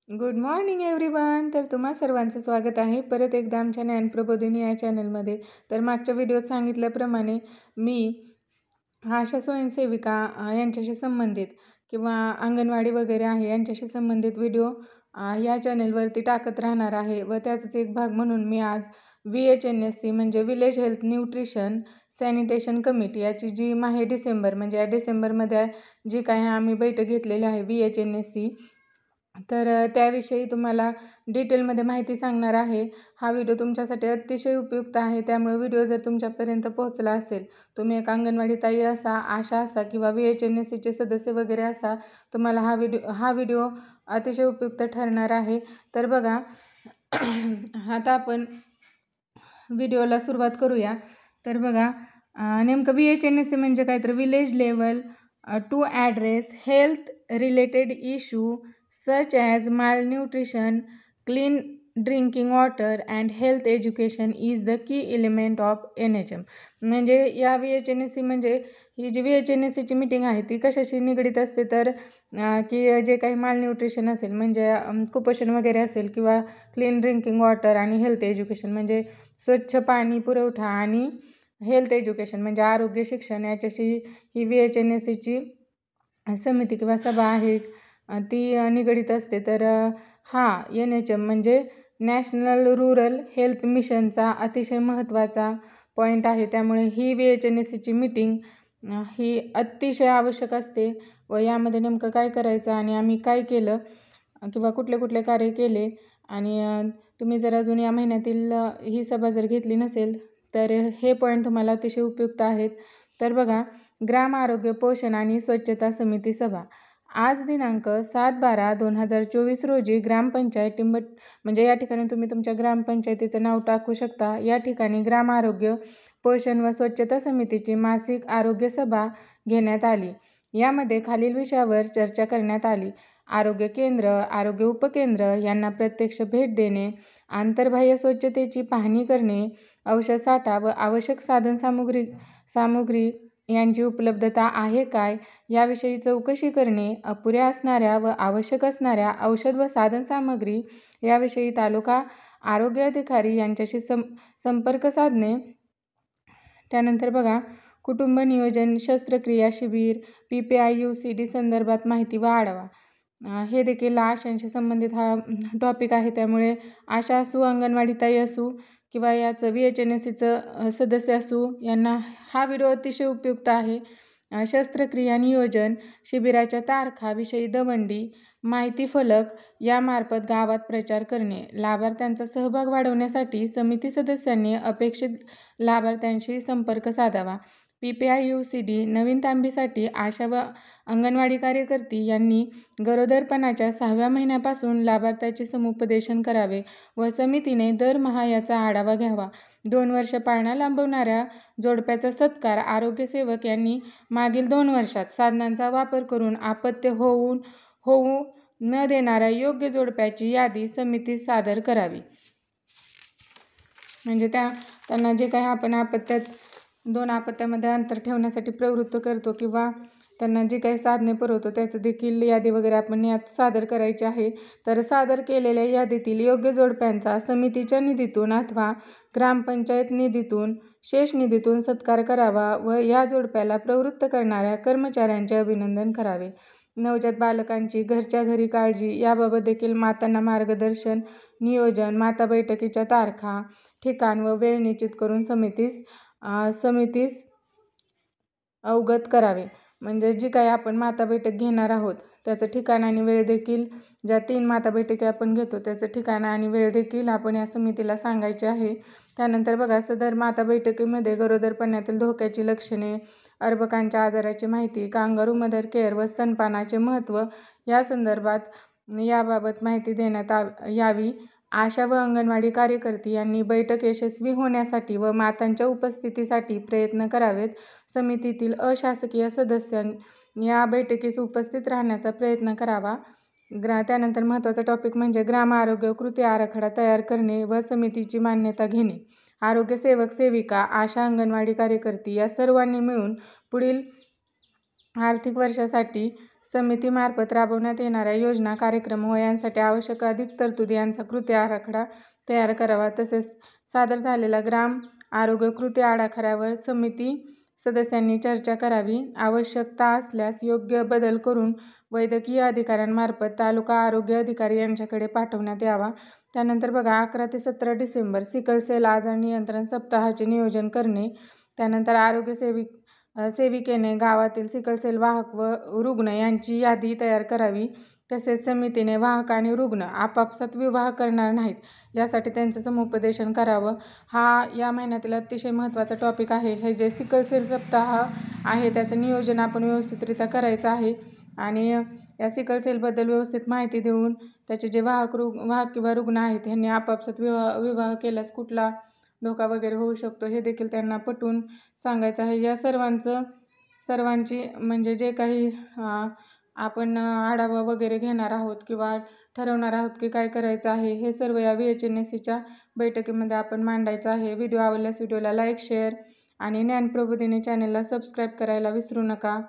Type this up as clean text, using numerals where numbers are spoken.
Good morning everyone. तर तुम्हा सर्वांचं स्वागत आहे परत एकदा आमच्या ज्ञानप्रबोधिनी या चॅनलमध्ये. तर मागच्या व्हिडिओत सांगितल्याप्रमाणे मी आशा स्वयंसेविका यांच्याशी संबंधित किंवा अंगणवाडी वगैरे आहे यांच्याशी संबंधित व्हिडिओ या चॅनलवरती टाकत राहणार आहे व त्याचाच एक भाग म्हणून मी आज VHNSC म्हणजे village health nutrition sanitation committee याची जी डिसेंबर म्हणजे या डिसेंबरमध्ये जी काही आम्ही बैठक घेतलेली आहे VHNSC, तर त्याविषयी तुम्हाला डिटेलमध्ये माहिती सांगणार आहे. हा व्हिडिओ तुमच्यासाठी अतिशय उपयुक्त आहे. त्यामुळे व्हिडिओ जर तुमच्यापर्यंत पोहोचला असेल, तुम्ही एक अंगणवाडी ताई असा, आशा असा किंवा VHNSCचे सदस्य वगैरे असा, तुम्हाला हा व्हिडिओ अतिशय उपयुक्त ठरणार आहे. तर बघा, आता आपण व्हिडिओला सुरुवात करूया. तर बघा, नेमकं VHNSC म्हणजे काय, तर village level to address health related issue such as malnutrition, clean drinking water and health education is the key element of NHM. म्हणजे या VHNSC म्हणजे ही जी VHNSCची मीटिंग आहे ती कशाशी निगडीत असते, तर की जे काही मालन्यूट्रिशन असेल म्हणजे कुपोषण वगैरे असेल किंवा क्लीन ड्रिंकिंग वॉटर आणि हेल्थ एज्युकेशन म्हणजे स्वच्छ पाणी पुरवठा आणि हेल्थ एज्युकेशन म्हणजे आरोग्य शिक्षण याच्याशी ही VHNSCची समिती किंवा सभा आहे ती निगडीत असते. तर हा NHM म्हणजे नॅशनल रूरल हेल्थ मिशनचा अतिशय महत्त्वाचा पॉईंट आहे. त्यामुळे ही VHNSCची मीटिंग ही अतिशय आवश्यक असते व यामध्ये नेमकं काय करायचं आणि आम्ही काय केलं किंवा कुठले कुठले कार्य केले आणि तुम्ही जर अजून या महिन्यातील ही सभा जर घेतली नसेल तर हे पॉईंट तुम्हाला अतिशय उपयुक्त आहेत. तर बघा, ग्राम आरोग्य पोषण आणि स्वच्छता समिती सभा आज दिनांक 7/12/2024 रोजी ग्रामपंचायत टिंबट म्हणजे या ठिकाणी तुम्ही तुमच्या ग्रामपंचायतीचं नाव टाकू शकता. या ठिकाणी ग्राम आरोग्य पोषण व स्वच्छता समितीची मासिक आरोग्य सभा घेण्यात आली. यामध्ये खालील विषयावर चर्चा करण्यात आली: आरोग्य केंद्र, आरोग्य उपकेंद्र यांना प्रत्यक्ष भेट देणे, आंतरबाह्य स्वच्छतेची पाहणी करणे, औषध साठा व आवश्यक सामुग्री यांची उपलब्धता आहे काय याविषयी चौकशी करणे, अपुऱ्या असणाऱ्या व आवश्यक असणाऱ्या औषध व साधनसामग्री याविषयी तालुका आरोग्य अधिकारी यांच्याशी संपर्क साधणे. त्यानंतर बघा, कुटुंब नियोजन शस्त्रक्रिया शिबिर PPI-UCD संदर्भात माहिती व आढावा. हे देखील आशांशी संबंधित हा टॉपिक आहे. त्यामुळे आशा असू, अंगणवाडी ताई असू किंवा याचं VHNSCचं सदस्य असू, यांना हा व्हिडिओ अतिशय उपयुक्त आहे. शस्त्रक्रिया नियोजन शिबिराच्या तारखाविषयी दवंडी माहिती फलक यामार्फत गावात प्रचार करणे. लाभार्थ्यांचा सहभाग वाढवण्यासाठी समिती सदस्यांनी अपेक्षित लाभार्थ्यांशी संपर्क साधावा. PPI-UCD नवीन तांबीसाठी आशा व अंगणवाडी कार्यकर्ती यांनी गरोदरपणाच्या 6व्या महिन्यापासून लाभार्थ्याचे समुपदेशन करावे व समितीने दरमहा याचा आढावा घ्यावा. 2 वर्ष पाळणा लांबवणाऱ्या जोडप्याचा सत्कार आरोग्यसेवक यांनी मागील 2 वर्षात साधनांचा वापर करून अपत्य होऊ न देणाऱ्या योग्य जोडप्याची यादी समितीस सादर करावी. म्हणजे त्यांना जे काही आपण 2 अपत्यामध्ये अंतर ठेवण्यासाठी प्रवृत्त करतो किंवा त्यांना जे काही साधने पुरवतो त्याचं देखील यादी वगैरे आपण यात सादर करायची आहे. तर सादर केलेल्या यादीतील योग्य जोडप्यांचा समितीच्या निधीतून अथवा ग्रामपंचायत निधीतून शेष निधीतून सत्कार करावा व या जोडप्याला प्रवृत्त करणाऱ्या कर्मचाऱ्यांचे अभिनंदन करावे. नवजात बालकांची घरच्या घरी काळजी याबाबत देखील मातांना मार्गदर्शन, नियोजन, माता बैठकीच्या तारखा, ठिकाण व वेळ निश्चित करून समितीस अवगत करावे. म्हणजे जी काही आपण माता बैठक घेणार आहोत त्याचं ठिकाण आणि वेळ देखील, ज्या 3 माता बैठकी आपण घेतो त्याचं ठिकाण आणि वेळ देखील आपण या समितीला सांगायचे आहे. त्यानंतर बघा, सदर माता बैठकीमध्ये गरोदरपणातील धोक्याची लक्षणे, अर्भकांच्या आजाराची माहिती, कांगारू मदर केअर व स्तनपानाचे महत्त्व या संदर्भात याबाबत माहिती देण्यात यावी. आशा व अंगणवाडी कार्यकर्ती यांनी बैठक यशस्वी होण्यासाठी व मातांच्या उपस्थितीसाठी प्रयत्न करावेत. समितीतील अशासकीय सदस्यांनी या बैठकीस उपस्थित राहण्याचा प्रयत्न करावा. त्यानंतर महत्त्वाचा टॉपिक म्हणजे ग्राम आरोग्य कृती आराखडा तयार करणे व समितीची मान्यता घेणे. आरोग्य सेवक सेविका, आशा, अंगणवाडी कार्यकर्ती या सर्वांनी मिळून पुढील आर्थिक वर्षासाठी समितीमार्फत राबवण्यात येणाऱ्या योजना, कार्यक्रम व यांसाठी आवश्यक अधिक तरतुदी यांचा कृती आराखडा तयार करावा. तसेच सादर झालेल्या ग्राम आरोग्य कृती आराखड्यावर समिती सदस्यांनी चर्चा करावी. आवश्यकता असल्यास योग्य बदल करून वैद्यकीय अधिकाऱ्यांमार्फत तालुका आरोग्य अधिकारी यांच्याकडे पाठवण्यात यावा. त्यानंतर बघा 11 ते 17 डिसेंबर सिकल सेल आजार नियंत्रण सप्ताहाचे नियोजन करणे. त्यानंतर आरोग्य सेविकेने गावातील सिकल सेल वाहक व रुग्ण यांची यादी तयार करावी. तसेच समितीने वाहक आणि रुग्ण आपापसात विवाह करणार नाहीत यासाठी त्यांचं समुपदेशन करावं. हा या महिन्यातील अतिशय महत्त्वाचा टॉपिक आहे. हे जे सिकल सेल सप्ताह आहे त्याचं नियोजन आपण व्यवस्थितरित्या करायचं आहे आणि या सिकल सेलबद्दल व्यवस्थित माहिती देऊन त्याचे जे वाहक किंवा रुग्ण आहेत यांनी आपापसात विवाह केल्यास कुठला धोका वगैरे होऊ शकतो हे देखील त्यांना पटवून सांगायचं आहे. या सर्वांची म्हणजे जे काही आपण आढावा वगैरे घेणार आहोत किंवा ठरवणार आहोत की काय करायचं आहे हे सर्व या VHNSCच्या बैठकीमध्ये आपण मांडायचं आहे. व्हिडिओ आवडल्यास व्हिडिओला लाईक, शेअर आणि ज्ञानप्रबोधिनी चॅनलला सबस्क्राईब करायला विसरू नका.